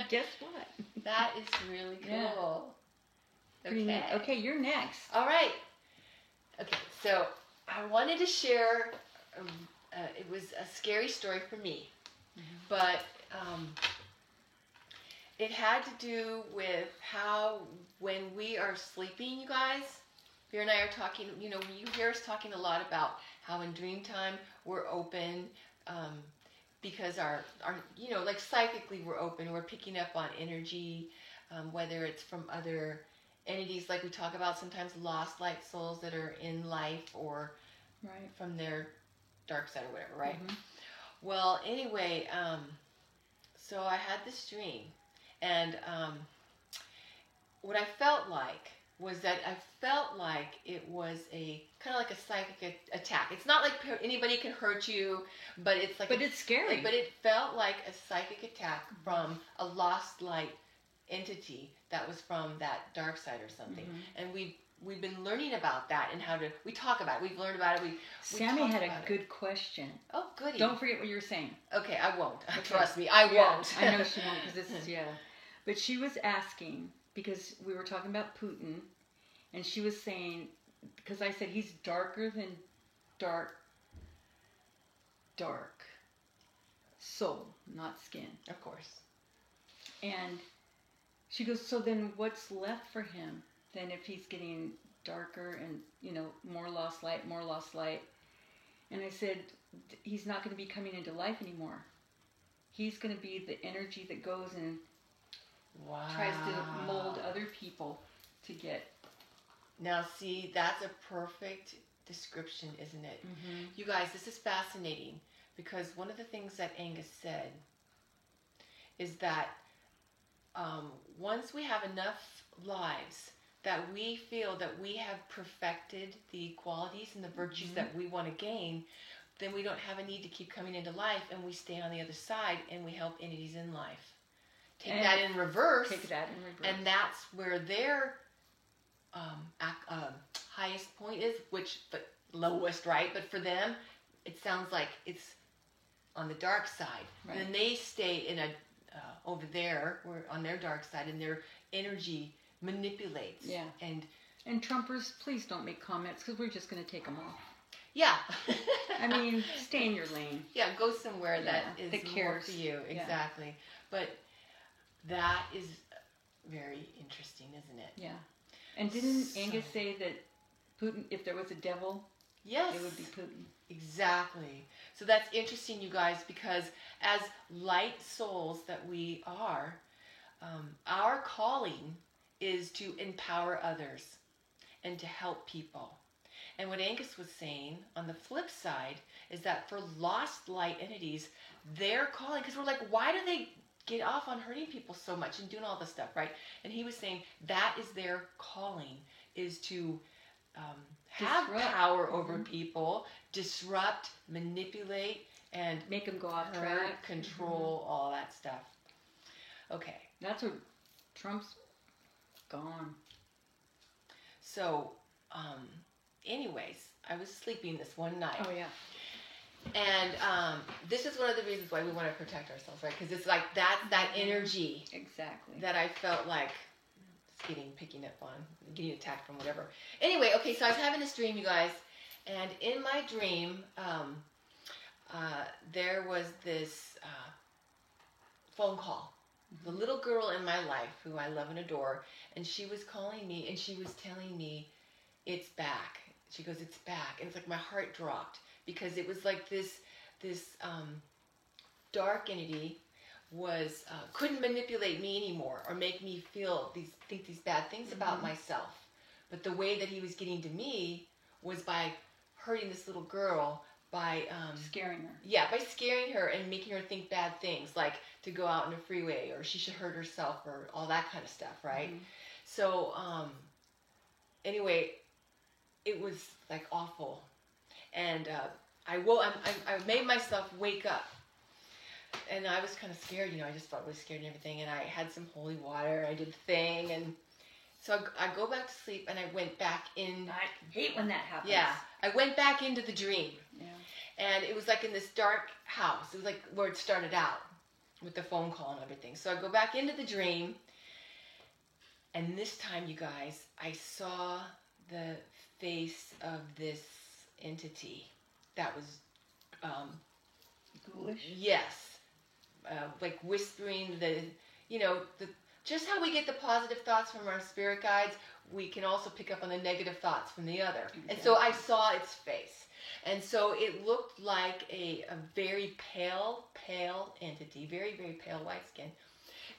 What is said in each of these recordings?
Guess what? That is really cool. Yeah. Okay, you're next. All right. Okay, so I wanted to share, it was a scary story for me, but it had to do with how when we are sleeping, you guys, Vera and I are talking, you hear us talking a lot about how in dream time we're open, because our like psychically we're open, we're picking up on energy, whether it's from other entities, like we talk about sometimes lost light souls that are in life, or from their dark side or whatever, right? Well, anyway, so I had this dream, and what I felt like was that I felt like it was a kind of like a psychic attack. It's not like anybody can hurt you, but it's like it's scary. But it felt like a psychic attack from a lost light entity that was from that dark side or something. And we've been learning about that and how to, we talk about it. We've learned about it. Sammy had a good question. Oh, goody. Don't forget what you were saying. Okay, I won't. Okay. Trust me, I won't. I know she won't, because this is, But she was asking, because we were talking about Putin, and she was saying, because I said he's darker than dark soul, not skin. Of course. And she goes, so then what's left for him then if he's getting darker and, more lost light. And I said, he's not going to be coming into life anymore. He's going to be the energy that goes and tries to mold other people to get. Now, see, that's a perfect description, isn't it? You guys, this is fascinating, because one of the things that Angus said is that once we have enough lives that we feel that we have perfected the qualities and the virtues that we want to gain, then we don't have a need to keep coming into life, and we stay on the other side and we help entities in life. Take that in reverse. And that's where their highest point is, but lowest, right? But for them, it sounds like it's on the dark side. Right. And then they stay in over there, or on their dark side, and their energy manipulates. Yeah. And Trumpers, please don't make comments, because we're just going to take them off. Yeah. I mean, stay in your lane. Yeah, go somewhere that is more for you. Exactly. Yeah. But that is very interesting, isn't it? Yeah. And didn't Angus say that Putin, if there was a devil, yes, it would be Putin? Exactly. So that's interesting, you guys, because as light souls that we are, our calling is to empower others and to help people. And what Angus was saying on the flip side is that for lost light entities, their calling, because we're like, why do they get off on hurting people so much and doing all this stuff, right? And he was saying that is their calling, is to have power over people, disrupt, manipulate, and make them go off track, control, all that stuff. Okay. That's where Trump's gone. So, anyways, I was sleeping this one night. Oh, yeah. And this is one of the reasons why we want to protect ourselves, right? Because it's like that energy. Exactly. That I felt like picking up on, getting attacked from whatever. Anyway, okay, so I was having this dream, you guys. And in my dream, there was this phone call. The little girl in my life who I love and adore, and she was calling me, and she was telling me, it's back. She goes, it's back. And it's like my heart dropped, because it was like this dark entity was couldn't manipulate me anymore or make me think these bad things about myself. But the way that he was getting to me was by hurting this little girl, by scaring her. Yeah, by scaring her and making her think bad things, like to go out on a freeway, or she should hurt herself, or all that kind of stuff, right? So anyway, it was like awful, and I made myself wake up, and I was kind of scared, I just felt really scared and everything, and I had some holy water, I did the thing, and so I go back to sleep, and I went back in. I hate when that happens. Yeah, I went back into the dream. Yeah. And it was like in this dark house. It was like where it started out. with the phone call and everything. So I go back into the dream, and this time, you guys, I saw the face of this entity that was, Ghoulish? yes, like whispering just how we get the positive thoughts from our spirit guides, we can also pick up on the negative thoughts from the other. Exactly. And so I saw its face. And so it looked like a very pale entity, very, very pale white skin,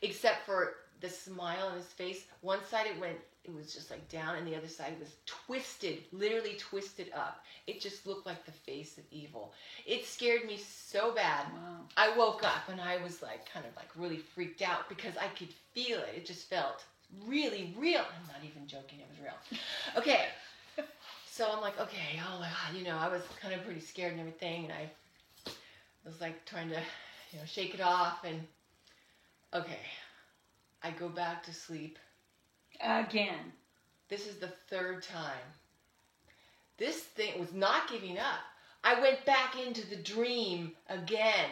except for the smile on his face. One side it was just like down, and the other side was twisted, literally twisted up. It just looked like the face of evil. It scared me so bad. Wow. I woke up and I was like kind of like really freaked out because I could feel it. It just felt really real. I'm not even joking, it was real. Okay. So I'm like, okay, oh my God, I was kind of pretty scared and everything, and I was like trying to, shake it off, and okay, I go back to sleep. Again. This is the third time. This thing was not giving up. I went back into the dream again,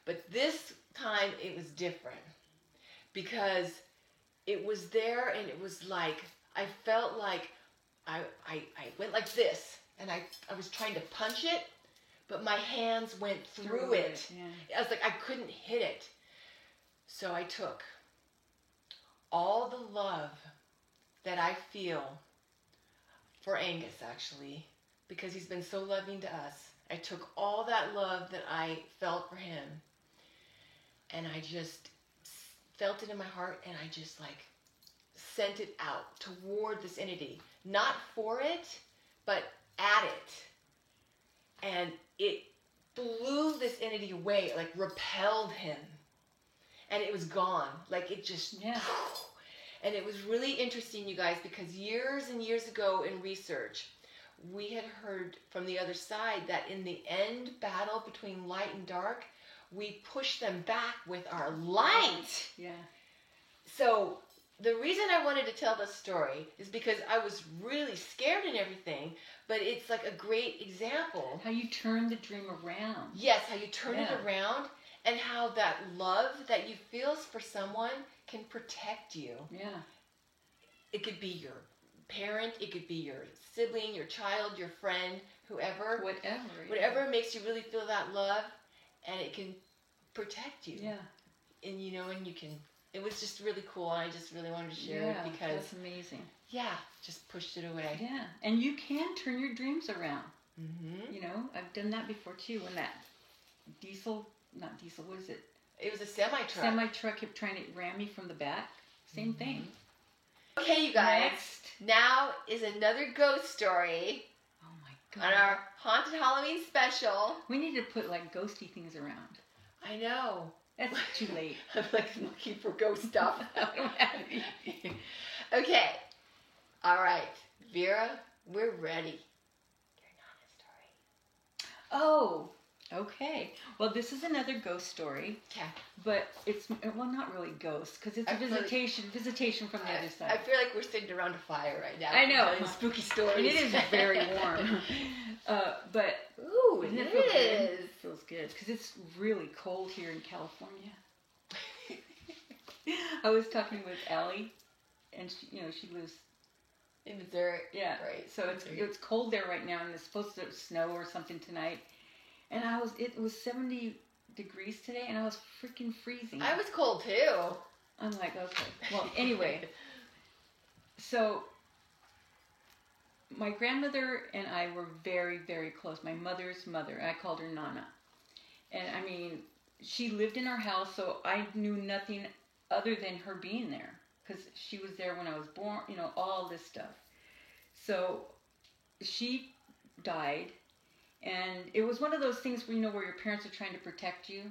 but this time it was different because it was there, and it was like, I felt like I went like this, and I was trying to punch it, but my hands went through it. Yeah. I was like, I couldn't hit it. So I took all the love that I feel for Angus, actually, because he's been so loving to us. I took all that love that I felt for him, and I just felt it in my heart, and I just like sent it out toward this entity. Not for it, but at it. And it blew this entity away, like repelled him. And it was gone. Like it just... Yeah. And it was really interesting, you guys, because years and years ago in research, we had heard from the other side that in the end battle between light and dark, we push them back with our light. Yeah. So the reason I wanted to tell this story is because I was really scared and everything, but it's like a great example. How you turn the dream around. Yes, how you turn it Yeah. around, and how that love that you feel for someone can protect you. Yeah. It could be your parent, it could be your sibling, your child, your friend, whoever. Whatever. Whatever makes you really feel that love, and it can protect you. Yeah. And and you can... It was just really cool, and I just really wanted to share Yeah, it because... that's amazing. Yeah, just pushed it away. Yeah, and you can turn your dreams around. Mm-hmm. I've done that before too. When that what is it? It was a semi-truck. Semi-truck kept trying to ram me from the back. Same thing. Okay, you guys. Next. Now is another ghost story Oh my God. on our Haunted Halloween special. We need to put like ghosty things around. I know. That's too late. I'm like looking for ghost stuff. I don't have anything. Okay. All right. Vera, we're ready. You're not a story. Oh, okay. Well, this is another ghost story, Okay. but it's not really ghost because it's I a feel like- visitation from the other I side. feel like we're sitting around a fire right now. I know. Telling spooky stories. And it is very warm. But Ooh, doesn't it feel good? is. It feels good because it's really cold here in California. I was talking with Allie, and she lives. In Missouri. Yeah. Right. So it's cold there right now, and it's supposed to snow or something tonight. And it was 70 degrees today, and I was freaking freezing. I was cold too. I'm like, okay. Well, anyway. So my grandmother and I were very, very close. My mother's mother. I called her Nana. And I mean, she lived in our house, so I knew nothing other than her being there. Because she was there when I was born, all this stuff. So she died. And it was one of those things where, where your parents are trying to protect you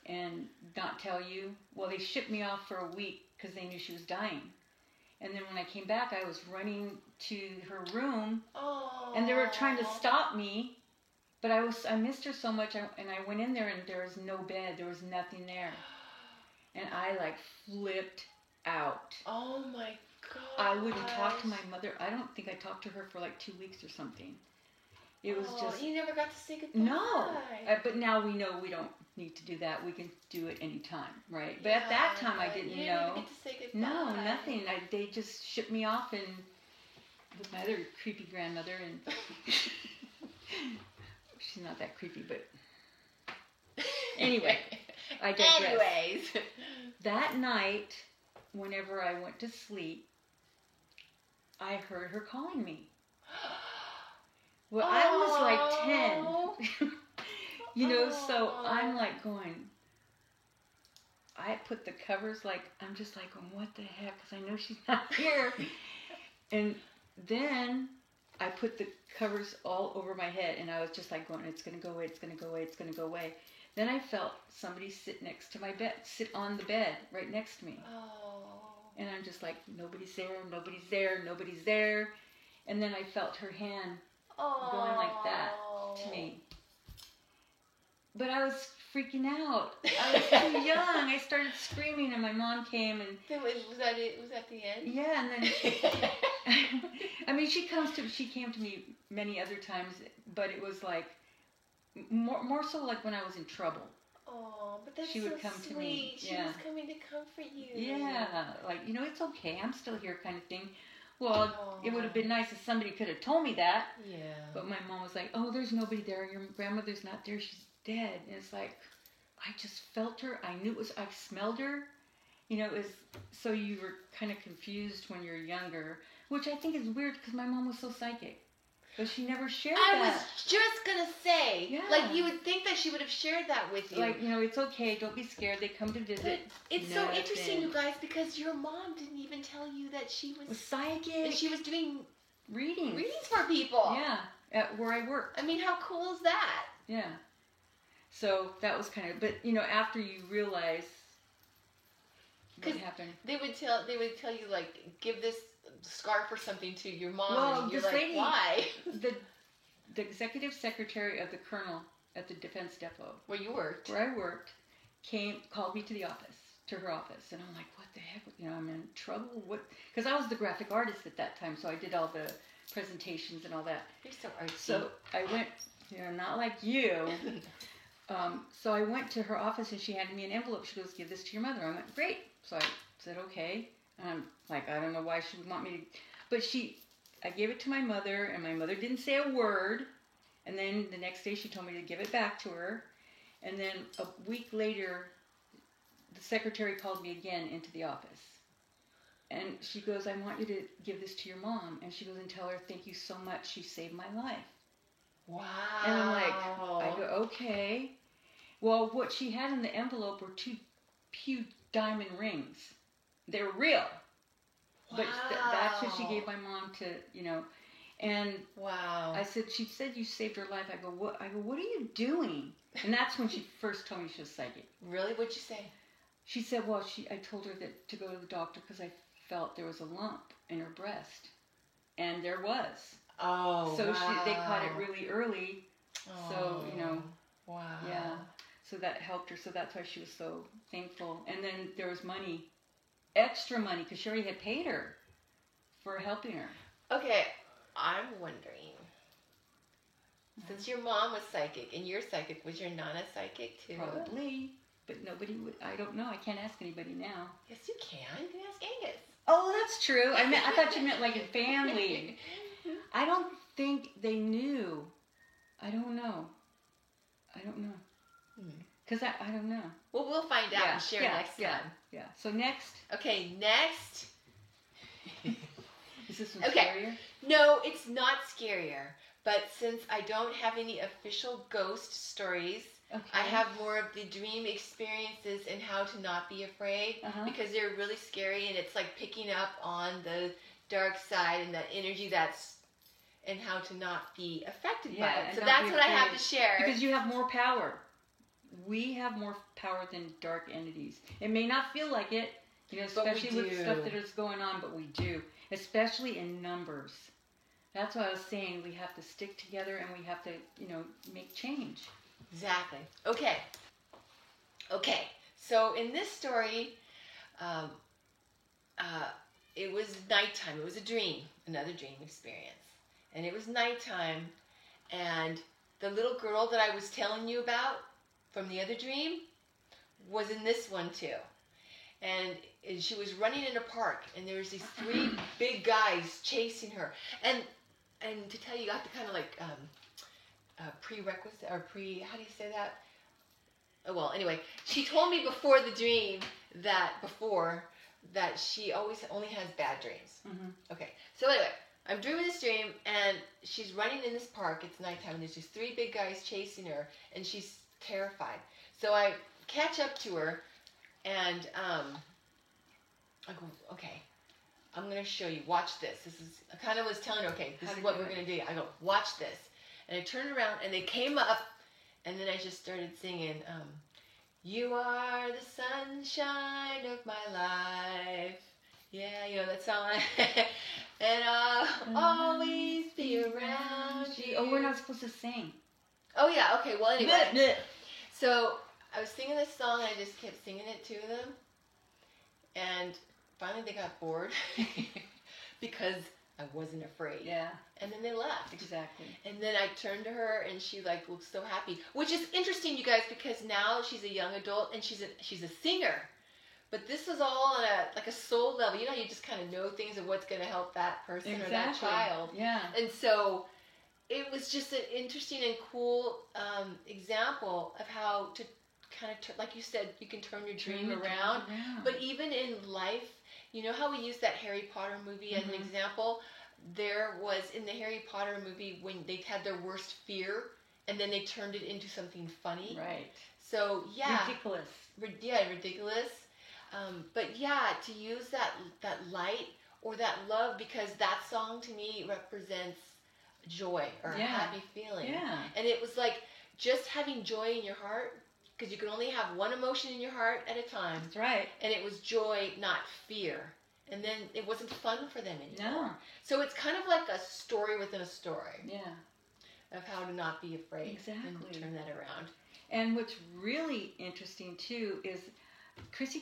and not tell you. Well, they shipped me off for a week because they knew she was dying. And then when I came back, I was running to her room, and they were trying to stop me. But I missed her so much, and I went in there, and there was no bed. There was nothing there. And I, flipped out. Oh, my God. I wouldn't talk to my mother. I don't think I talked to her for 2 weeks or something. It was just... You never got to say goodbye. No. But now we know we don't need to do that. We can do it anytime, right? But at that time, I didn't you know. Didn't even get to say goodbye. No, nothing. They just shipped me off, and with my other creepy grandmother, and she's not that creepy, but anyway, I digress. Anyways, that night, whenever I went to sleep, I heard her calling me. Well, I was like 10. You know, so I'm like going, I put the covers, like, I'm just like going, what the heck? Because I know she's not here. And then I put the covers all over my head, and I was just like going, it's going to go away, it's going to go away, it's going to go away. Then I felt somebody sit next to my bed, sit on the bed right next to me. Oh. And I'm just like, nobody's there, nobody's there, nobody's there. And then I felt her hand going like that to me. But I was freaking out. I was too young. I started screaming, and my mom came, and Was that it? Was that the end? yeah, and then I mean, she came to me many other times, but it was like more so like when I was in trouble. Oh, but that's she would so come sweet. to me. She was coming to comfort you. Yeah, like, you know, it's okay. I'm still here, kind of thing. Well, it would have been nice if somebody could have told me that. Yeah. But my mom was like, "Oh, there's nobody there. Your grandmother's not there. She's dead." And it's like, I just felt her. I knew it was. I smelled her. You know, it was. So you were kind of confused when you're younger, which I think is weird because my mom was so psychic, but she never shared that. I was just gonna say, Yeah. like, you would think that she would have shared that with you. Like, you know, it's okay. Don't be scared. They come to visit. It's so interesting, you guys, because your mom didn't even tell you that she was psychic. And she was doing readings for people. Yeah, at where I worked. I mean, how cool is that? Yeah. So that was kind of, but you know, after you realize what happened, they would tell you, like, give this scarf or something to your mom. Well, and you're this like, lady, why? The executive secretary of the colonel at the defense depot where I worked, called me to the office, to her office, and I'm like, what the heck? You know, I'm in trouble. What? Because I was the graphic artist at that time, so I did all the presentations and all that. You're so artsy. So I went, you know, not like you. So I went to her office, and she handed me an envelope. She goes, "Give this to your mother." I went, "Great." So I said, "Okay." And I'm like, I don't know why she would want me to, but I gave it to my mother, and my mother didn't say a word. And then the next day she told me to give it back to her. And then a week later, the secretary called me again into the office. And she goes, "I want you to give this to your mom." And she goes, "And tell her thank you so much. She saved my life." Wow. And I'm like, I go, okay. Well, what she had in the envelope were 2 huge diamond rings. They were real. Wow. But that's what she gave my mom to, you know. And wow. She said you saved her life. I go, what are you doing? And that's when she first told me she was psychic. Really? What'd you say? She said, well, I told her that to go to the doctor because I felt there was a lump in her breast. And there was. Oh, so wow. they caught it really early. Oh, so, you know. Wow. Yeah. So that helped her. So that's why she was so thankful. And then there was money, extra money, because she already had paid her for helping her. Okay, I'm wondering, since your mom was psychic and you're psychic, was your Nana psychic too? Probably. But nobody would, I don't know. I can't ask anybody now. Yes, you can. You can ask Angus. Oh, that's true. I thought you meant like a family. I don't think they knew. I don't know. Because I don't know. Well, we'll find out and share next time. Yeah. So next. Okay, next. Is this one scarier? No, it's not scarier. But since I don't have any official ghost stories, I have more of the dream experiences and how to not be afraid because they're really scary and it's like picking up on the dark side and that energy and how to not be affected by it. So that's what I have to share. Because you have more power. We have more power than dark entities. It may not feel like it, you know, especially with stuff that is going on, but we do. Especially in numbers. That's what I was saying. We have to stick together and we have to, you know, make change. Exactly. Okay. So in this story, it was nighttime. It was a dream, another dream experience. And it was nighttime, and the little girl that I was telling you about from the other dream was in this one too. And she was running in a park, and there was these 3 big guys chasing her. And to tell you, you got the kind of like prerequisite, or how do you say that? Oh, well, anyway, she told me before the dream that she always only has bad dreams. Mm-hmm. Okay, so anyway, I'm dreaming this dream, and she's running in this park. It's nighttime, and there's these 3 big guys chasing her, and she's terrified. So I catch up to her, and I go, okay, I'm going to show you. Watch this. I kind of was telling her, okay, this is what we're going to do. I go, watch this. And I turned around, and they came up, and then I just started singing, you are the sunshine of my life. Yeah, you know that song. And I'll always be around you. Oh, we're not supposed to sing. Oh, yeah, okay, well, anyway. So I was singing this song, and I just kept singing it to them. And finally they got bored because I wasn't afraid. Yeah. And then they left. Exactly. And then I turned to her, and she like looked so happy, which is interesting, you guys, because now she's a young adult and she's a singer. But this was all on a soul level. You know, you just kind of know things of what's going to help that person or that child. Yeah. And so it was just an interesting and cool example of how to kind of, like you said, you can turn your dream around. But even in life, you know how we use that Harry Potter movie as an example? There was, in the Harry Potter movie, when they had their worst fear, and then they turned it into something funny. Right. So, yeah. Ridiculous. Yeah, ridiculous. But yeah, to use that light or that love, because that song to me represents joy or a happy feeling. Yeah. And it was like just having joy in your heart, because you can only have one emotion in your heart at a time. That's right. And it was joy, not fear. And then it wasn't fun for them anymore. No. So it's kind of like a story within a story. Yeah. Of how to not be afraid. Exactly. And turn that around. And what's really interesting too is Chrissy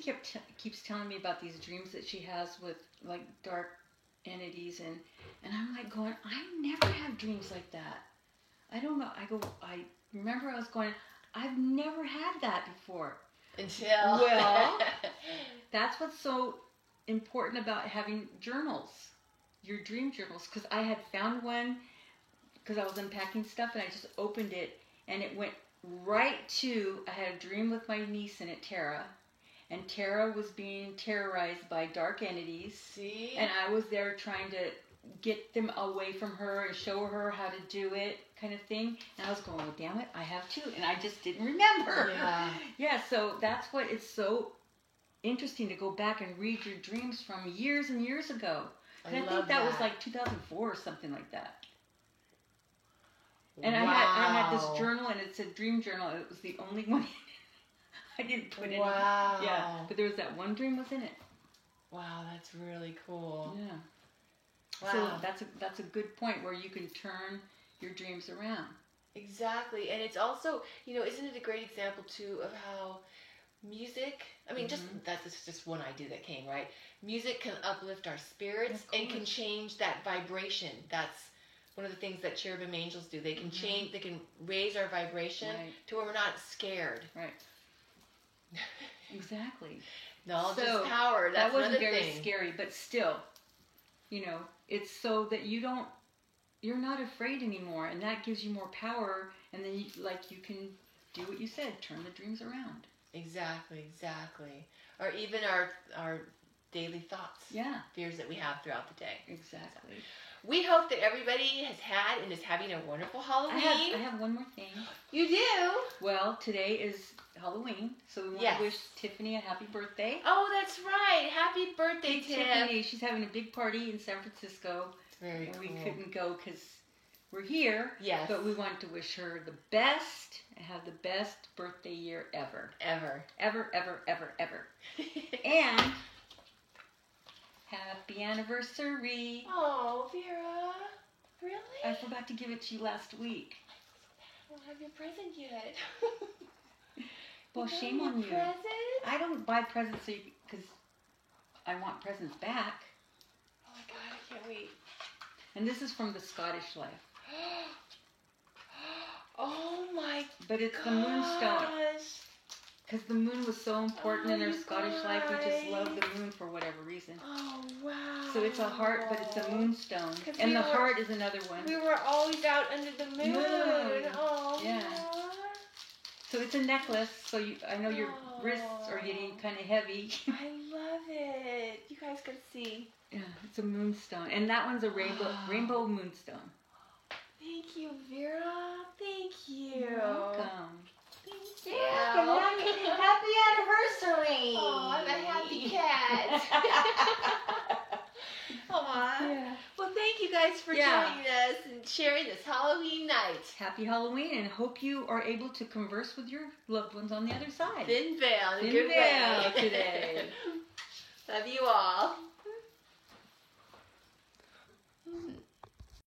keeps telling me about these dreams that she has with like dark entities, and I'm like going, I never have dreams like that. I don't know. I remember I was going, I've never had that before. Until. Well, that's what's so important about having journals, your dream journals, because I had found one because I was unpacking stuff, and I just opened it, and it went right to, I had a dream with my niece in it, Tara, and Tara was being terrorized by dark entities. See? And I was there trying to get them away from her and show her how to do it, kind of thing. And I was going, well, damn it, I have too. And I just didn't remember. Yeah. Yeah, so that's what it's so interesting to go back and read your dreams from years and years ago. And I think that was like 2004 or something like that. And I had this journal, and it's a dream journal. It was the only one I didn't put in. Wow. Yeah, but there was that one dream was in it. Wow, that's really cool. Yeah. Wow. So that's a good point where you can turn your dreams around. Exactly. And it's also, you know, isn't it a great example too of how music, I mean, that's just one idea that came, right? Music can uplift our spirits and can change that vibration. That's one of the things that cherubim angels do. They can change, they can raise our vibration to where we're not scared. Right. Exactly. Knowledge is power. That's that wasn't another very thing. scary, but still, you know, it's so that you're not afraid anymore, and that gives you more power, and then you can do what you said, turn the dreams around. Exactly. Or even our daily thoughts. Yeah. Fears that we have throughout the day. Exactly. We hope that everybody has had and is having a wonderful Halloween. I have one more thing. You do? Well, today is Halloween, so we want to wish Tiffany a happy birthday. Oh, that's right. Happy birthday, Tiffany. She's having a big party in San Francisco. Very cool. We couldn't go because we're here. Yes. But we wanted to wish her the best and have the best birthday year ever. Ever. Ever, ever, ever, ever. And happy anniversary. Oh, Vera. Really? I forgot to give it to you last week. I don't have your present yet. Well, shame on you. Present? I don't buy presents because I want presents back. Oh my God, I can't wait. And this is from the Scottish Life. Oh my But it's gosh. the moonstone. Because the moon was so important in our Scottish life. We just love the moon for whatever reason. Oh, wow. So it's a heart, but it's a moonstone. 'Cause And we the were- heart is another one. We were always out under the moon. Moon. Oh, Yeah. So it's a necklace. So I know your wrists are getting kind of heavy. I love it. You guys can see. Yeah, it's a moonstone. And that one's a rainbow moonstone. Thank you, Vera. Thank you. You're welcome. Thank you. Happy anniversary! Oh, I'm a happy cat. Aw. Yeah. Well, thank you guys for joining us and sharing this Halloween night. Happy Halloween, and hope you are able to converse with your loved ones on the other side. Thin veil in a Thin good veil way. today. Love you all.